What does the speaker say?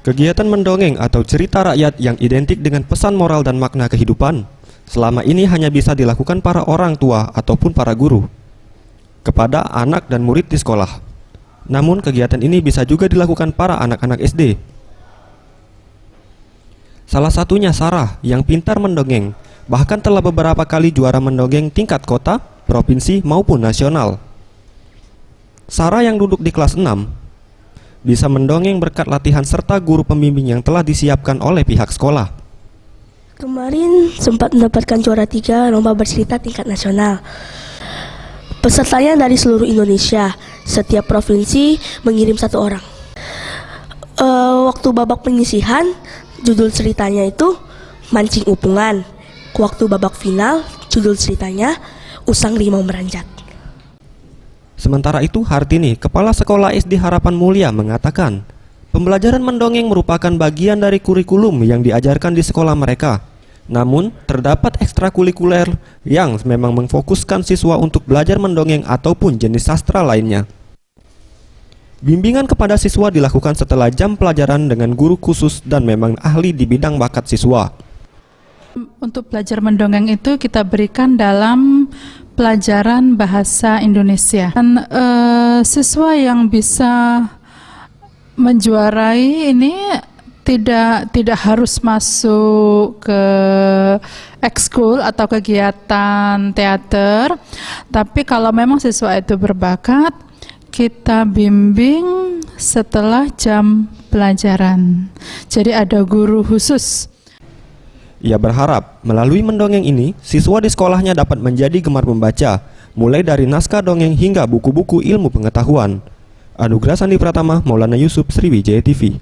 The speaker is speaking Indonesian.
Kegiatan mendongeng atau cerita rakyat yang identik dengan pesan moral dan makna kehidupan selama ini hanya bisa dilakukan para orang tua ataupun para guru kepada anak dan murid di sekolah. Namun kegiatan ini bisa juga dilakukan para anak-anak SD. Salah satunya Sarah yang pintar mendongeng, bahkan telah beberapa kali juara mendongeng tingkat kota, provinsi maupun nasional. Sarah yang duduk di kelas 6 bisa mendongeng berkat latihan serta guru pembimbing yang telah disiapkan oleh pihak sekolah. Kemarin sempat mendapatkan juara 3 lomba bercerita tingkat nasional. Pesertanya dari seluruh Indonesia. Setiap provinsi mengirim 1 orang. Waktu babak penyisihan, judul ceritanya itu Mancing Upungan. Waktu babak final, judul ceritanya Usang Rimau Meranjat. Sementara itu, Hartini, Kepala Sekolah SD Harapan Mulia mengatakan, pembelajaran mendongeng merupakan bagian dari kurikulum yang diajarkan di sekolah mereka. Namun, terdapat ekstrakurikuler yang memang memfokuskan siswa untuk belajar mendongeng ataupun jenis sastra lainnya. Bimbingan kepada siswa dilakukan setelah jam pelajaran dengan guru khusus dan memang ahli di bidang bakat siswa. Untuk belajar mendongeng itu kita berikan dalam pelajaran bahasa Indonesia. Dan siswa yang bisa menjuarai ini tidak harus masuk ke ekskul atau kegiatan teater, tapi kalau memang siswa itu berbakat, kita bimbing setelah jam pelajaran. Jadi ada guru khusus. Ia berharap melalui mendongeng ini, siswa di sekolahnya dapat menjadi gemar membaca, mulai dari naskah dongeng hingga buku-buku ilmu pengetahuan. Anugerah Sandi Pratama, Maulana Yusuf, Sriwijaya TV.